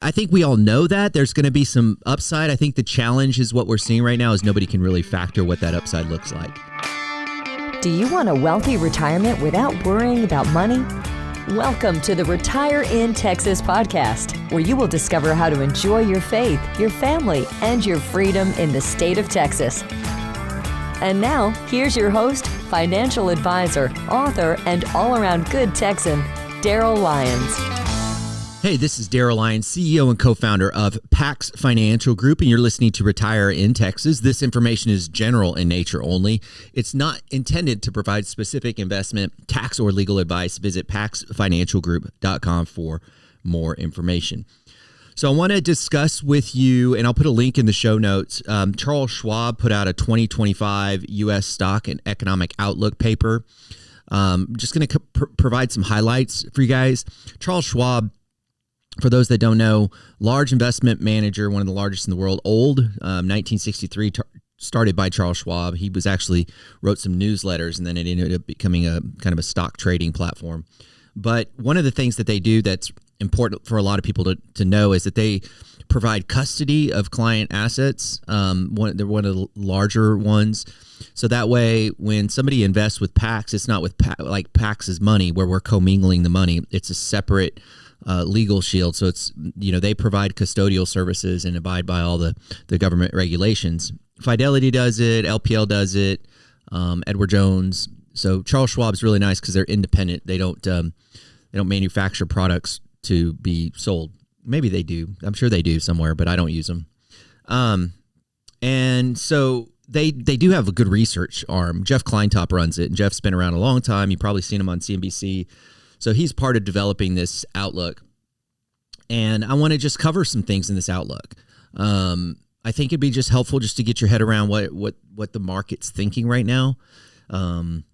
I think we all know that there's going to be some upside. I think the challenge is what we're seeing right now is nobody can really factor what that upside looks like. Do you want a wealthy retirement without worrying about money? Welcome to the Retire in Texas podcast, where you will discover how to enjoy your faith, your family, and your freedom in the state of Texas. And now, here's your host, financial advisor, author, and all-around good Texan, Darryl Lyons. Hey, this is Darryl Lyons, CEO and co-founder of Pax Financial Group, and you're listening to Retire in Texas. This information is general in nature only. It's not intended to provide specific investment, tax, or legal advice. Visit paxfinancialgroup.com for more information. So I want to discuss with you, and I'll put a link in the show notes. Charles Schwab put out a 2025 U.S. stock and economic outlook paper. Just going to provide some highlights for you guys. Charles Schwab, for those that don't know, large investment manager, one of the largest in the world, 1963, started by Charles Schwab. He was actually wrote some newsletters, and then it ended up becoming a kind of a stock trading platform. But one of the things that they do that's important for a lot of people to know is that they provide custody of client assets. They're one of the larger ones. So that way, when somebody invests with Pax, it's not with like Pax's money where we're commingling the money. It's a separate legal shield. So it's, they provide custodial services and abide by all the government regulations. Fidelity does it. LPL does it. Edward Jones. So Charles Schwab's really nice because they're independent. They don't manufacture products to be sold. Maybe they do. I'm sure they do somewhere, but I don't use them. And so they do have a good research arm. Jeff Kleintop runs it, and Jeff's been around a long time. You've probably seen him on CNBC. So he's part of developing this outlook. And I want to just cover some things in this outlook. I think it'd be just helpful just to get your head around what the market's thinking right now. And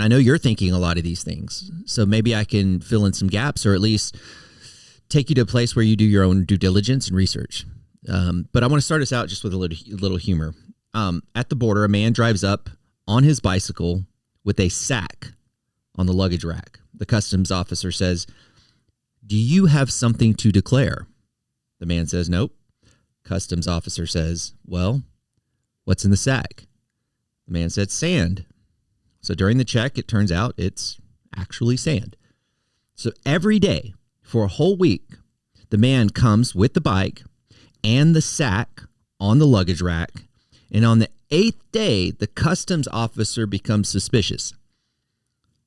I know you're thinking a lot of these things. So maybe I can fill in some gaps or at least take you to a place where you do your own due diligence and research. But I want to start us out just with a little humor. At the border, a man drives up on his bicycle with a sack on the luggage rack. The customs officer says, "Do you have something to declare?" The man says, "Nope." Customs officer says, "Well, what's in the sack?" The man said, "Sand." So during the check, it turns out it's actually sand. So every day for a whole week, the man comes with the bike and the sack on the luggage rack. And on the 8th day, the customs officer becomes suspicious.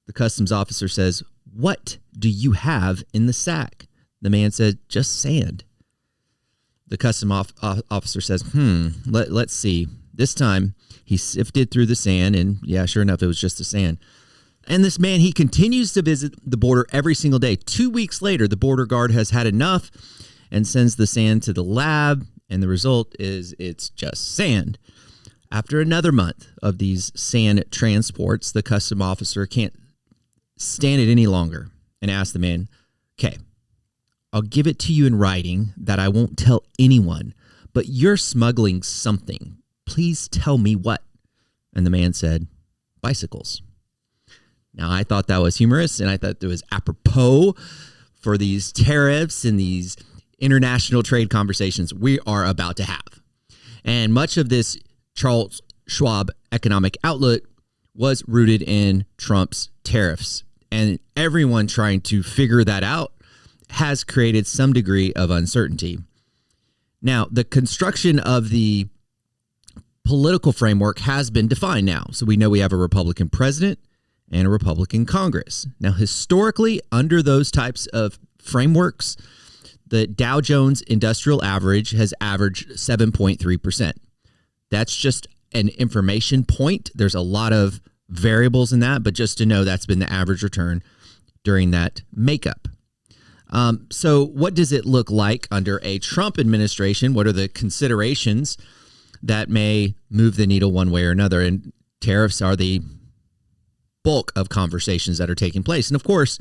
The customs officer says, "What do you have in the sack?" The man said, "Just sand." The customs officer says, let's see. This time he sifted through the sand, and yeah, sure enough, it was just the sand. And this man, he continues to visit the border every single day. 2 weeks later, the border guard has had enough and sends the sand to the lab, and the result is it's just sand. After another month of these sand transports, the customs officer can't stand it any longer and asks the man, "Okay, I'll give it to you in writing that I won't tell anyone, but you're smuggling something. Please tell me what." And the man said, "Bicycles." Now, I thought that was humorous, and I thought it was apropos for these tariffs and these international trade conversations we are about to have. And much of this Charles Schwab economic outlook was rooted in Trump's tariffs. And everyone trying to figure that out has created some degree of uncertainty. Now, the construction of the political framework has been defined now. So we know we have a Republican president and a Republican Congress. Now, historically, under those types of frameworks, the Dow Jones Industrial Average has averaged 7.3%. That's just an information point. There's a lot of variables in that, but just to know that's been the average return during that makeup. So what does it look like under a Trump administration? What are the considerations that may move the needle one way or another? And tariffs are the bulk of conversations that are taking place. And of course,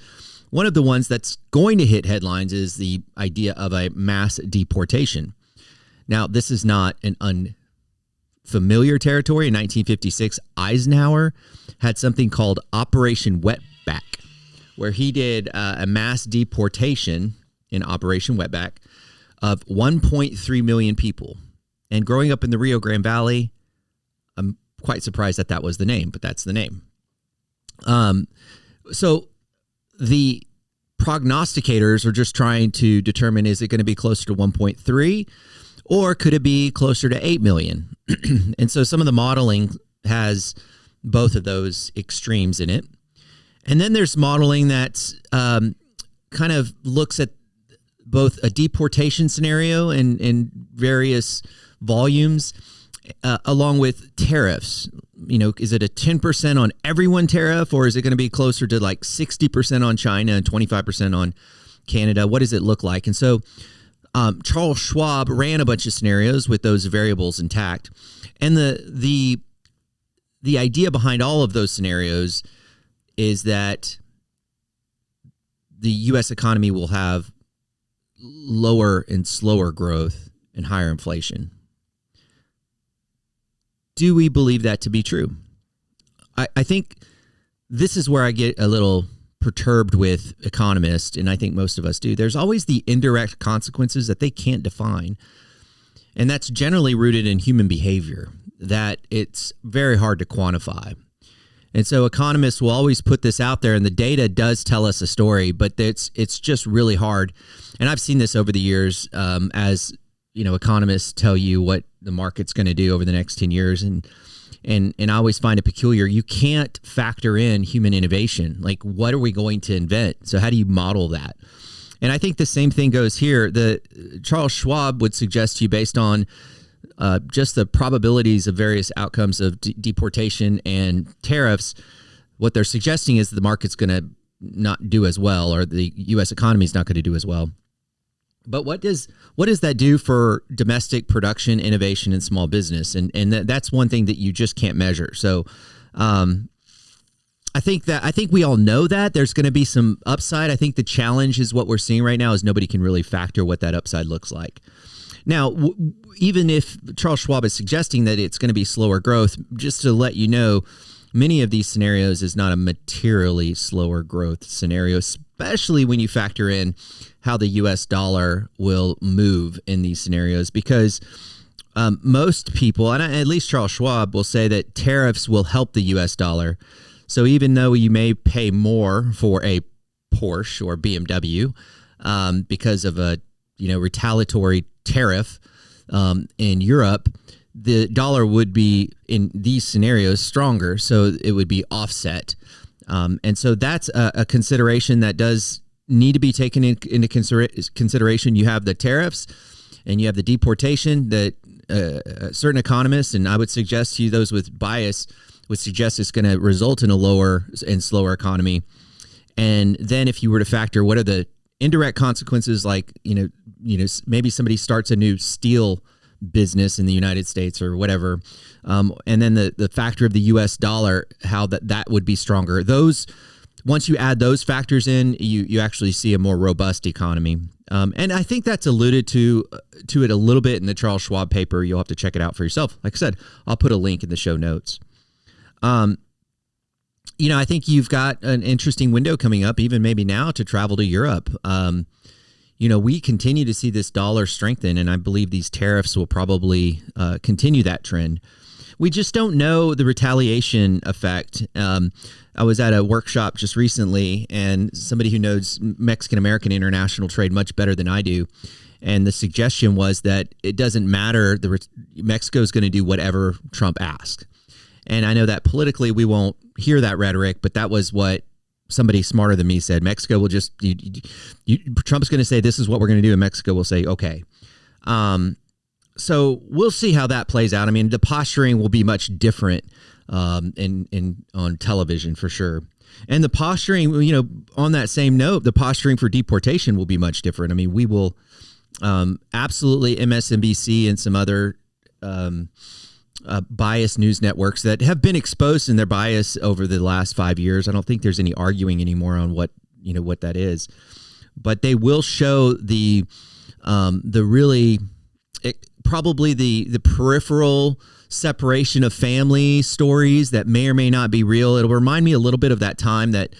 one of the ones that's going to hit headlines is the idea of a mass deportation. Now, this is not an unfamiliar territory. In 1956, Eisenhower had something called Operation Wetback, where he did a mass deportation in Operation Wetback of 1.3 million people. And growing up in the Rio Grande Valley, I'm quite surprised that that was the name, but that's the name. So the prognosticators are just trying to determine, is it going to be closer to 1.3 or could it be closer to 8 million? And so some of the modeling has both of those extremes in it. And then there's modeling that's kind of looks at both a deportation scenario and various volumes along with tariffs. You know, is it a 10% on everyone tariff, or is it going to be closer to like 60% on China and 25% on Canada? What does it look like? And so Charles Schwab ran a bunch of scenarios with those variables intact. And the idea behind all of those scenarios is that the U.S. economy will have lower and slower growth and higher inflation. Do we believe that to be true? I think this is where I get a little perturbed with economists, and I think most of us do. There's always the indirect consequences that they can't define, and that's generally rooted in human behavior, that it's very hard to quantify. And so economists will always put this out there, and the data does tell us a story, but it's just really hard. And I've seen this over the years as you know, economists tell you what the market's going to do over the next 10 years. And I always find it peculiar. You can't factor in human innovation. Like, what are we going to invent? So how do you model that? And I think the same thing goes here. Charles Schwab would suggest to you, based on just the probabilities of various outcomes of deportation and tariffs, what they're suggesting is the market's going to not do as well, or the U.S. economy is not going to do as well. But what does that do for domestic production, innovation, and small business? And that's one thing that you just can't measure. So I think we all know that there's going to be some upside. I think the challenge is what we're seeing right now is nobody can really factor what that upside looks like. Now, even if Charles Schwab is suggesting that it's going to be slower growth, just to let you know, many of these scenarios is not a materially slower growth scenario, especially when you factor in how the U.S. dollar will move in these scenarios, because most people, and at least Charles Schwab, will say that tariffs will help the U.S. dollar. So even though you may pay more for a Porsche or BMW because of a retaliatory tariff in Europe, the dollar would be in these scenarios stronger, so it would be offset. And so that's a consideration that does need to be taken into consideration. You have the tariffs and you have the deportation that certain economists, and I would suggest to you those with bias, would suggest it's going to result in a lower and slower economy. And then if you were to factor what are the indirect consequences, like, maybe somebody starts a new steel business in the United States or whatever. And then the factor of the US dollar, how that would be stronger. Once you add those factors in, you actually see a more robust economy. And I think that's alluded to it a little bit in the Charles Schwab paper. You'll have to check it out for yourself. Like I said, I'll put a link in the show notes. I think you've got an interesting window coming up, even maybe now, to travel to Europe. We continue to see this dollar strengthen, and I believe these tariffs will probably continue that trend. We just don't know the retaliation effect. I was at a workshop just recently, and somebody who knows Mexican-American international trade much better than I do, and the suggestion was that it doesn't matter. Mexico is going to do whatever Trump asks. And I know that politically we won't hear that rhetoric, but that was what somebody smarter than me said. Mexico will just, Trump's going to say, this is what we're going to do, and Mexico will say, okay. So we'll see how that plays out. I mean, the posturing will be much different on television for sure. And the posturing, on that same note, the posturing for deportation will be much different. I mean, we will absolutely, MSNBC and some other biased news networks that have been exposed in their bias over the last 5 years. I don't think there's any arguing anymore on what that is, but they will show the really probably the peripheral separation of family stories that may or may not be real. It'll remind me a little bit of that time that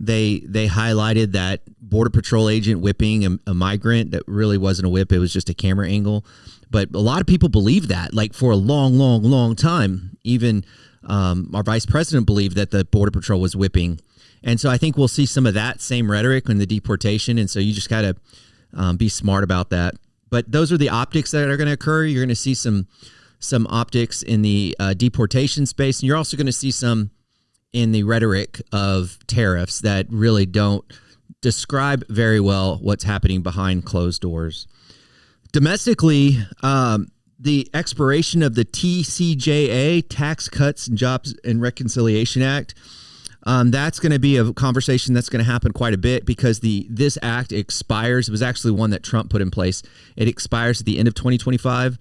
they highlighted that Border Patrol agent whipping a migrant that really wasn't a whip. It was just a camera angle. But a lot of people believe that, like for a long time. Even our vice president believed that the Border Patrol was whipping. And so I think we'll see some of that same rhetoric in the deportation. And so you just got to be smart about that. But those are the optics that are going to occur. You're going to see some optics in the deportation space. And you're also going to see some in the rhetoric of tariffs that really don't describe very well what's happening behind closed doors. Domestically, the expiration of the TCJA, Tax Cuts and Jobs and Reconciliation Act, that's going to be a conversation that's going to happen quite a bit because this act expires. It was actually one that Trump put in place. It expires at the end of 2025.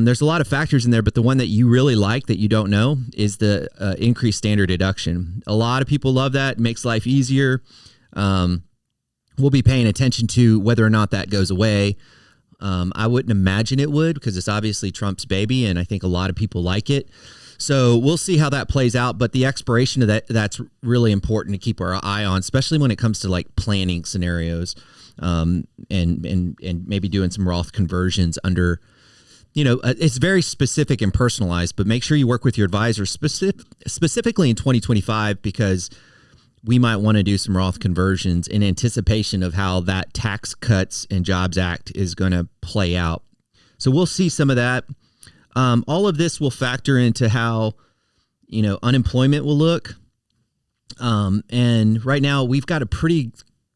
There's a lot of factors in there, but the one that you really like that you don't know is the increased standard deduction. A lot of people love that. It makes life easier. We'll be paying attention to whether or not that goes away. I wouldn't imagine it would because it's obviously Trump's baby, and I think a lot of people like it. So we'll see how that plays out. But the expiration of that's really important to keep our eye on, especially when it comes to like planning scenarios and maybe doing some Roth conversions under. It's very specific and personalized, but make sure you work with your advisor specifically in 2025 because we might want to do some Roth conversions in anticipation of how that Tax Cuts and Jobs Act is going to play out. So we'll see some of that. All of this will factor into how, unemployment will look. And right now we've got a pretty,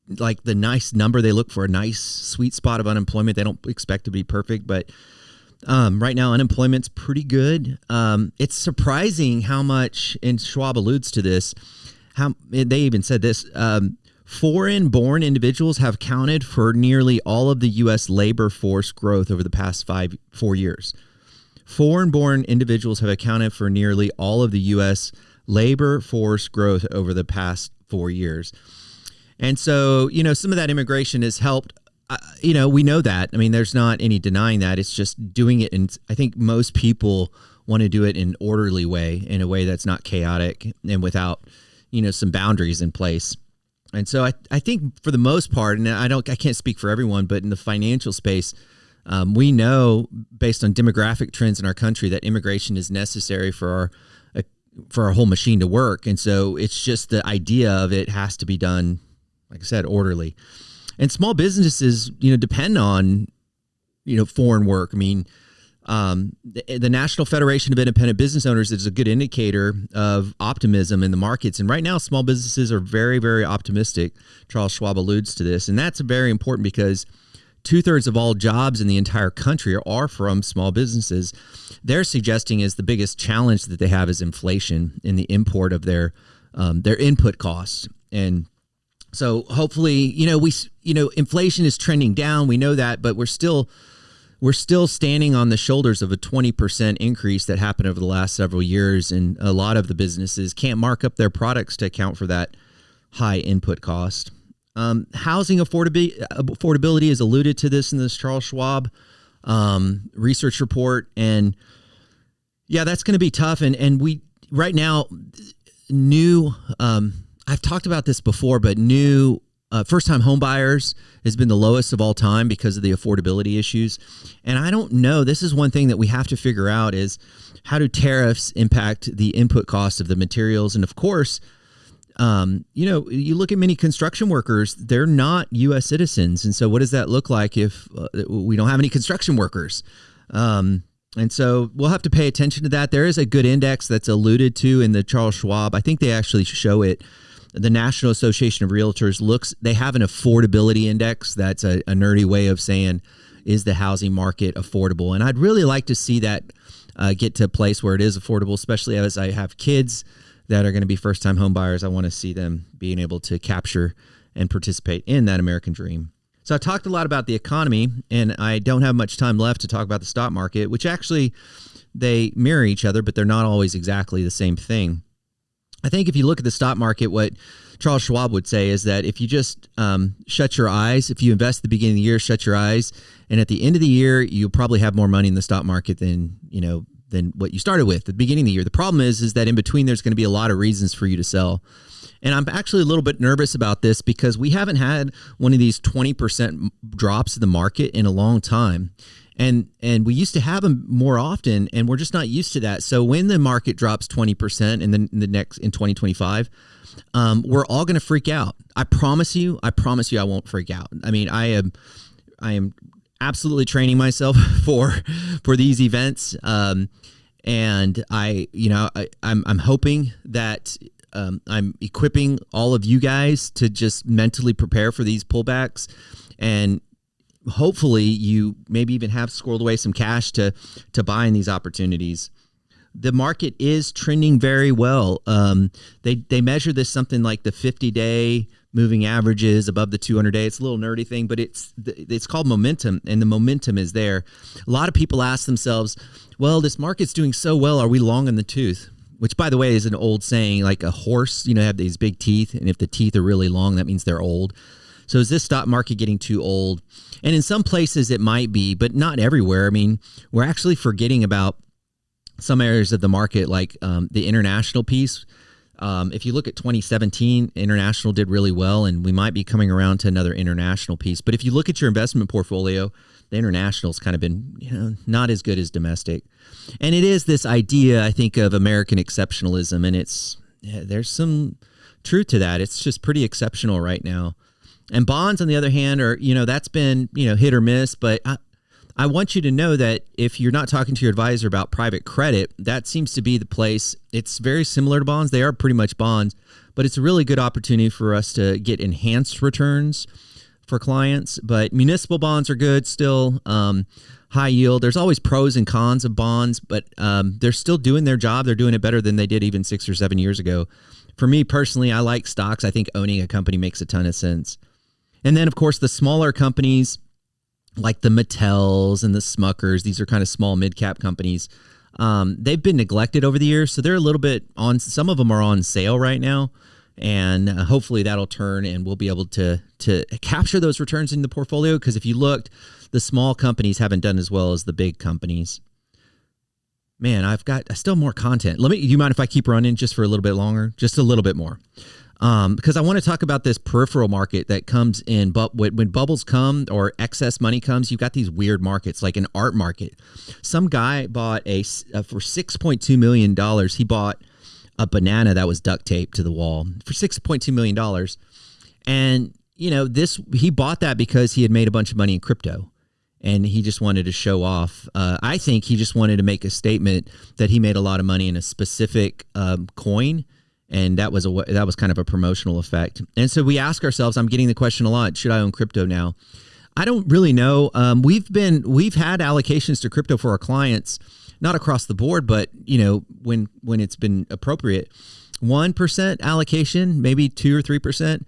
the nice number. They look for a nice sweet spot of unemployment. They don't expect to be perfect, but right now, unemployment's pretty good. It's surprising how much, and Schwab alludes to this, how they even said this, foreign-born individuals have counted for nearly all of the U.S. labor force growth over the past 4 years. Foreign-born individuals have accounted for nearly all of the U.S. labor force growth over the past 4 years. And so, some of that immigration has helped. We know that. I mean, there's not any denying that. It's just doing it. And I think most people want to do it in an orderly way, in a way that's not chaotic and without, some boundaries in place. And so I think for the most part, and I can't speak for everyone, but in the financial space, we know based on demographic trends in our country that immigration is necessary for our whole machine to work. And so it's just the idea of it has to be done, like I said, orderly. And small businesses, depend on, foreign work. I mean, the National Federation of Independent Business Owners is a good indicator of optimism in the markets. And right now, small businesses are very, very optimistic. Charles Schwab alludes to this. And that's very important because 2/3 of all jobs in the entire country are from small businesses. They're suggesting is the biggest challenge that they have is inflation in the import of their input costs. And so hopefully, inflation is trending down. We know that, but we're still standing on the shoulders of a 20% increase that happened over the last several years. And a lot of the businesses can't mark up their products to account for that high input cost. Housing affordability is alluded to this in this Charles Schwab research report. And yeah, that's going to be tough. And we right now, I've talked about this before, but new first-time home buyers has been the lowest of all time because of the affordability issues. And I don't know, this is one thing that we have to figure out is how do tariffs impact the input cost of the materials? And of course, you look at many construction workers, they're not U.S. citizens. And so what does that look like if we don't have any construction workers? And so we'll have to pay attention to that. There is a good index that's alluded to in the Charles Schwab. I think they actually show it. The National Association of Realtors they have an affordability index. That's a nerdy way of saying, is the housing market affordable? And I'd really like to see that get to a place where it is affordable, especially as I have kids that are going to be first-time home buyers. I want to see them being able to capture and participate in that American dream. So I talked a lot about the economy, and I don't have much time left to talk about the stock market, which actually they mirror each other, but they're not always exactly the same thing. I think if you look at the stock market, what Charles Schwab would say is that if you just shut your eyes, if you invest at the beginning of the year, shut your eyes, and at the end of the year, you'll probably have more money in the stock market than than what you started with at the beginning of the year. The problem is that in between there's going to be a lot of reasons for you to sell. And I'm actually a little bit nervous about this because we haven't had one of these 20% drops in the market in a long time. And we used to have them more often, and we're just not used to that. So when the market drops 20% in in 2025, we're all going to freak out. I promise you I won't freak out. I mean, I am absolutely training myself for these events. And I'm hoping that I'm equipping all of you guys to just mentally prepare for these pullbacks, and hopefully you maybe even have squirreled away some cash to buy in these opportunities. The market is trending very well. They measure this something like the 50-day moving averages above the 200-day. It's a little nerdy thing, but it's called momentum, and the momentum is there. A lot of people ask themselves, well, this market's doing so well, are we long in the tooth? Which, by the way, is an old saying, like a horse, have these big teeth, and if the teeth are really long, that means they're old. So is this stock market getting too old? And in some places it might be, but not everywhere. I mean, we're actually forgetting about some areas of the market, like the international piece. If you look at 2017, international did really well, and we might be coming around to another international piece. But if you look at your investment portfolio, the international's kind of been not as good as domestic. And it is this idea, I think, of American exceptionalism, and there's some truth to that. It's just pretty exceptional right now. And bonds, on the other hand, are, that's been, hit or miss. But I want you to know that if you're not talking to your advisor about private credit, that seems to be the place. It's very similar to bonds. They are pretty much bonds, but it's a really good opportunity for us to get enhanced returns for clients. But municipal bonds are good still. High yield. There's always pros and cons of bonds, but they're still doing their job. They're doing it better than they did even 6 or 7 years ago. For me personally, I like stocks. I think owning a company makes a ton of sense. And then, of course, the smaller companies like the Mattels and the Smuckers, these are kind of small mid-cap companies. They've been neglected over the years, so they're a little bit on. Some of them are on sale right now, and hopefully that'll turn, and we'll be able to capture those returns in the portfolio. Because if you looked, the small companies haven't done as well as the big companies. Man, I still more content. Do you mind if I keep running just for a little bit longer? Just a little bit more. Because I want to talk about this peripheral market that comes in, but when bubbles come or excess money comes, you've got these weird markets, like an art market. Some guy bought for $6.2 million. He bought a banana that was duct taped to the wall for $6.2 million. And, he bought that because he had made a bunch of money in crypto, and he just wanted to show off. I think he just wanted to make a statement that he made a lot of money in a specific coin. And that was kind of a promotional effect. And so we ask ourselves, I'm getting the question a lot, should I own crypto now? I don't really know. We've had allocations to crypto for our clients, not across the board, but when it's been appropriate, 1% allocation, maybe 2 or 3%.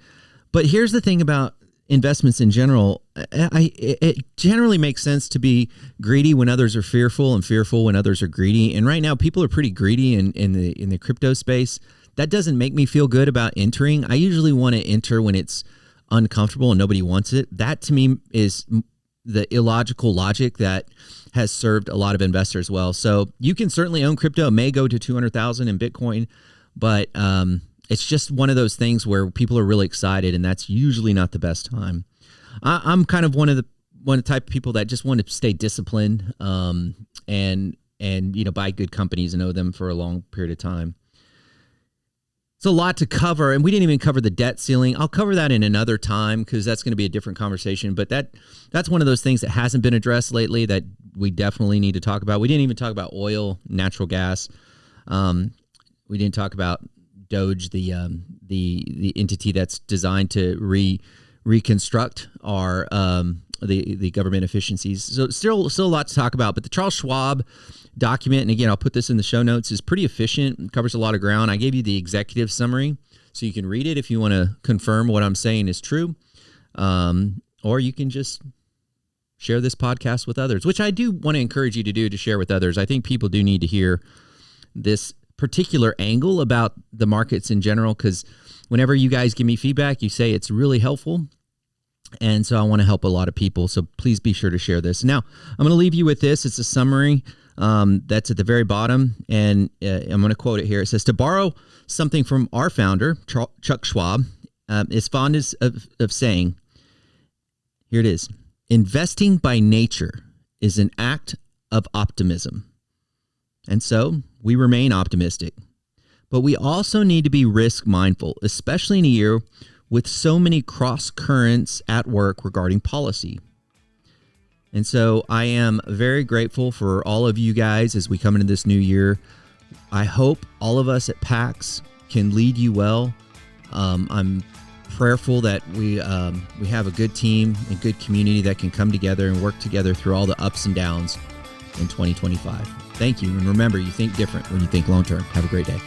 But here's the thing about investments in general. It generally makes sense to be greedy when others are fearful, and fearful when others are greedy. And right now, people are pretty greedy in the crypto space. That doesn't make me feel good about entering. I usually want to enter when it's uncomfortable and nobody wants it. That to me is the illogical logic that has served a lot of investors well. So you can certainly own crypto. It may go to 200,000 in Bitcoin, but it's just one of those things where people are really excited, and that's usually not the best time. I'm kind of one of the type of people that just want to stay disciplined and buy good companies and own them for a long period of time. It's a lot to cover, and we didn't even cover the debt ceiling. I'll cover that in another time because that's going to be a different conversation. But that's one of those things that hasn't been addressed lately that we definitely need to talk about. We didn't even talk about oil, natural gas. We didn't talk about Doge, the entity that's designed to reconstruct our the government efficiencies. So still a lot to talk about. But the Charles Schwab document, and again, I'll put this in the show notes, is pretty efficient. It covers a lot of ground. I gave you the executive summary, so you can read it if you want to confirm what I'm saying is true. Or you can just share this podcast with others, which I do want to encourage you to do, to share with others. I think people do need to hear this particular angle about the markets in general, because whenever you guys give me feedback, you say it's really helpful. And so I want to help a lot of people. So please be sure to share this. Now, I'm going to leave you with this. It's a summary That's at the very bottom, and I'm going to quote it here. It says, to borrow something from our founder, Chuck Schwab, is fond of saying, here it is, investing by nature is an act of optimism. And so we remain optimistic. But we also need to be risk mindful, especially in a year with so many cross currents at work regarding policy. And so I am very grateful for all of you guys as we come into this new year. I hope all of us at PAX can lead you well. I'm prayerful that we have a good team and good community that can come together and work together through all the ups and downs in 2025. Thank you. And remember, you think different when you think long term. Have a great day.